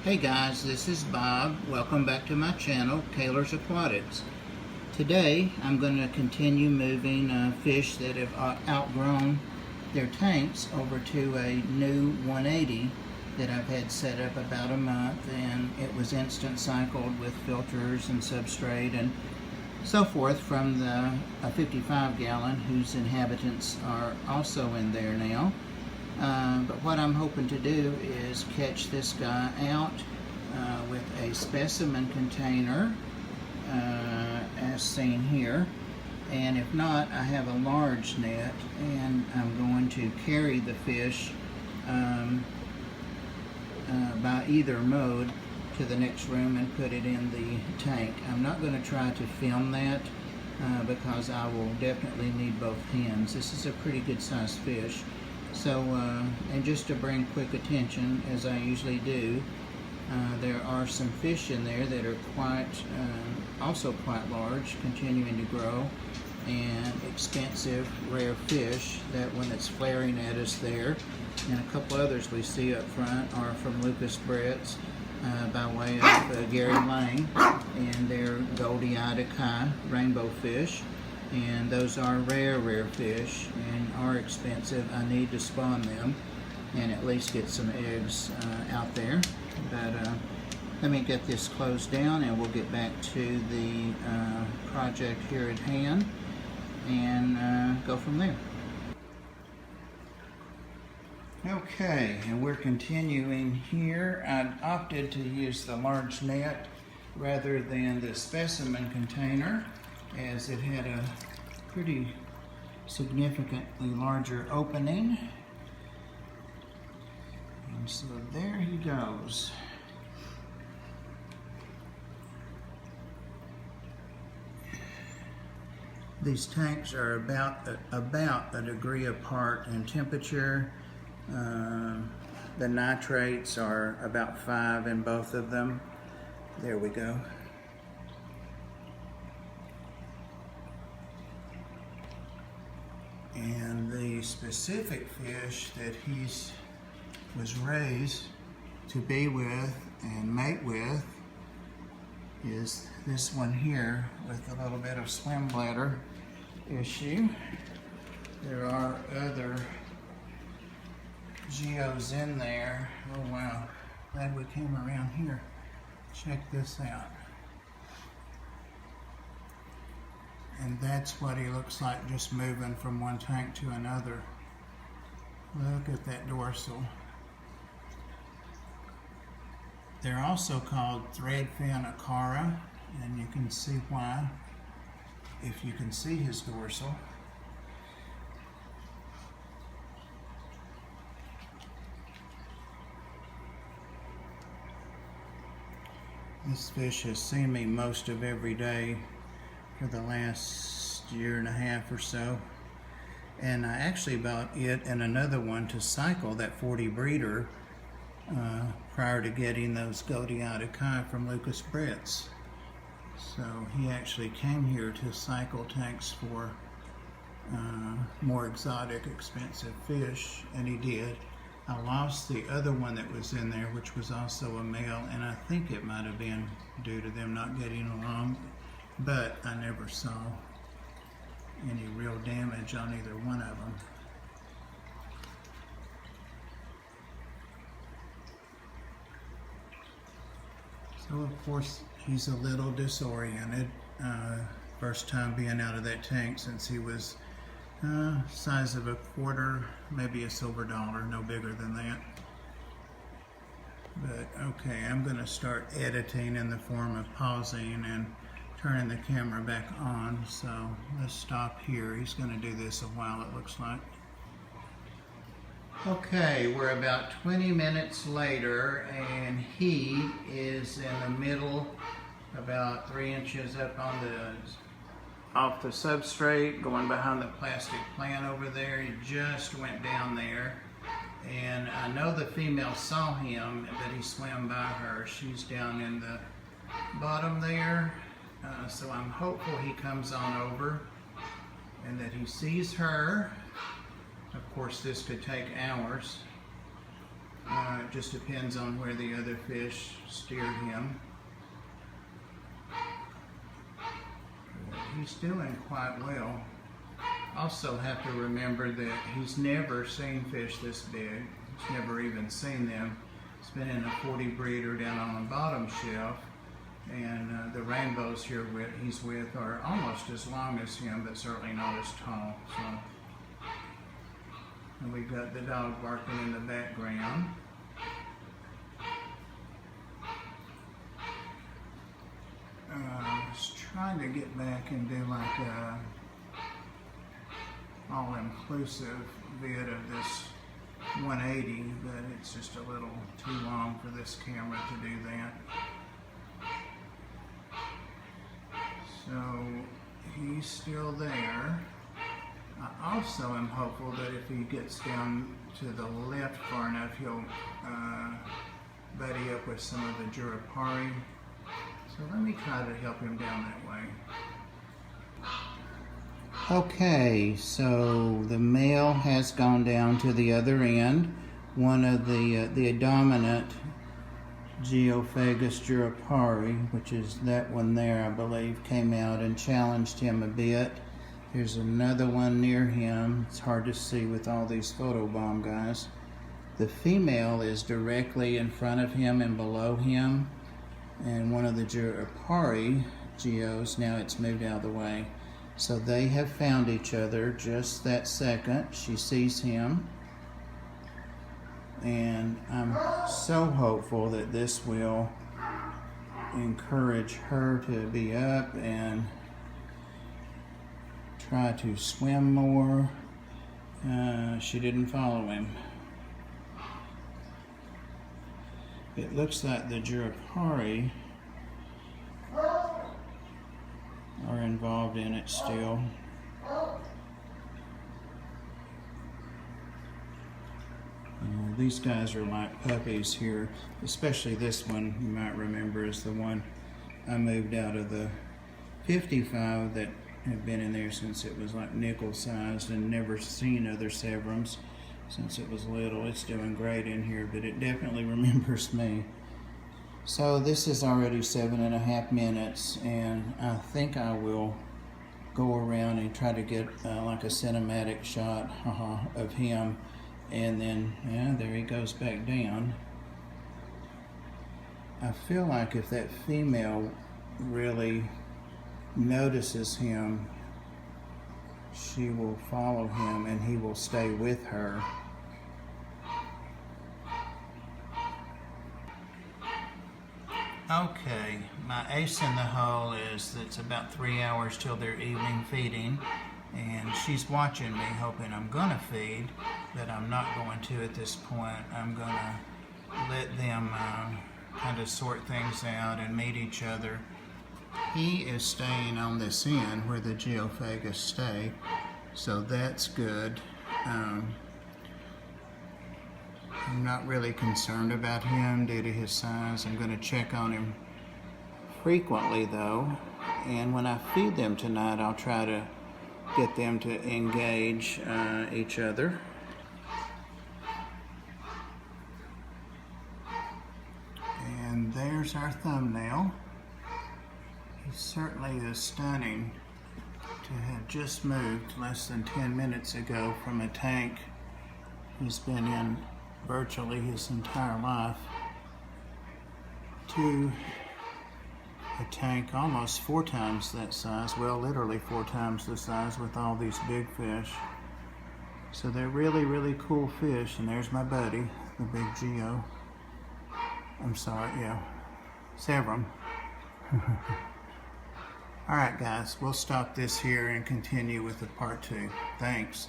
Hey guys, this is Bob. Welcome back to my channel, Kaler's Aquatics. Today I'm going to continue moving fish that have outgrown their tanks over to a new 180 that I've had set up about a month, and it was instant cycled with filters and substrate and so forth from a 55 gallon whose inhabitants are also in there now. But what I'm hoping to do is catch this guy out with a specimen container as seen here, and if not, I have a large net and I'm going to carry the fish by either mode to the next room and put it in the tank. I'm not going to try to film that because I will definitely need both hands. This is a pretty good sized fish. So, and just to bring quick attention, as I usually do, there are some fish in there that are also quite large, continuing to grow, and expensive, rare fish that when it's flaring at us there. And a couple others we see up front are from Lucas Brett's by way of Gary Lang, and they're goldie-eyed Acara rainbow fish. And those are rare fish and are expensive. I need to spawn them and at least get some eggs out there. But let me get this closed down and we'll get back to the project here at hand and go from there. Okay, and we're continuing here. I opted to use the large net rather than the specimen container, as it had a pretty significantly larger opening. And so there he goes. These tanks are about a degree apart in temperature. The nitrates are about 5 in both of them. There we go. And the specific fish that was raised to be with and mate with is this one here with a little bit of swim bladder issue. There are other geos in there. Oh wow, glad we came around here. Check this out. And that's what he looks like just moving from one tank to another. Look at that dorsal. They're also called Threadfin Acara, and you can see why if you can see his dorsal. This fish has seen me most of every day for the last year and a half or so, and I actually bought it and another one to cycle, that 40 breeder, prior to getting those goldie-eyed Acara from Lucas Brett's. So he actually came here to cycle tanks for more exotic, expensive fish, and he did. I lost the other one that was in there, which was also a male, and I think it might have been due to them not getting along, but I never saw any real damage on either one of them. So of course he's a little disoriented. First time being out of that tank since he was size of a quarter, maybe a silver dollar, no bigger than that. But okay, I'm going to start editing in the form of pausing and turning the camera back on. So let's stop here. He's going to do this a while, it looks like. Okay, we're about 20 minutes later and he is in the middle, about 3 inches up on off the substrate, going behind the plastic plant over there. He just went down there, and I know the female saw him, but he swam by her. She's down in the bottom there, so I'm hopeful he comes on over and that he sees her. Of course, this could take hours. It just depends on where the other fish steer him. But he's doing quite well. Also have to remember that he's never seen fish this big. He's never even seen them. He's been in a 40 breeder down on the bottom shelf, and the rainbows here he's with are almost as long as him, but certainly not as tall. So, and we've got the dog barking in the background. I was trying to get back and do like a all-inclusive vid of this 180, but it's just a little too long for this camera to do that. So he's still there. I also am hopeful that if he gets down to the left far enough, he'll buddy up with some of the Jurapari. So let me try to help him down that way. Okay, so the male has gone down to the other end. One of the dominant Geophagus Jurapari, which is that one there, I believe, came out and challenged him a bit. There's another one near him. It's hard to see with all these photobomb guys. The female is directly in front of him and below him. And one of the Jurapari Geos, now it's moved out of the way. So they have found each other just that second. She sees him. And I'm so hopeful that this will encourage her to be up and try to swim more. She didn't follow him. It looks like the Jurapari are involved in it still. These guys are like puppies here, especially this one, you might remember, is the one I moved out of the 55 that had been in there since it was like nickel sized and never seen other Severums since it was little. It's doing great in here, but it definitely remembers me. So this is already 7.5 minutes, and I think I will go around and try to get like a cinematic shot of him, and then yeah, there he goes back down. I feel like if that female really notices him, she will follow him and he will stay with her. Okay, my ace in the hole is that it's about 3 hours till their evening feeding, and she's watching me hoping I'm gonna feed, but I'm not going to at this point. I'm gonna let them kind of sort things out and meet each other. He is staying on this end where the Geophagus stay, so that's good. I'm not really concerned about him due to his size. I'm going to check on him frequently though, and when I feed them tonight, I'll try to get them to engage each other. And there's our thumbnail. He certainly is stunning to have just moved less than 10 minutes ago from a tank he's been in virtually his entire life to a tank almost 4 times that size, well, literally 4 times the size with all these big fish. So they're really, really cool fish, and there's my buddy, the big Geo. I'm sorry, yeah, Severum. All right, guys, we'll stop this here and continue with the part 2. Thanks.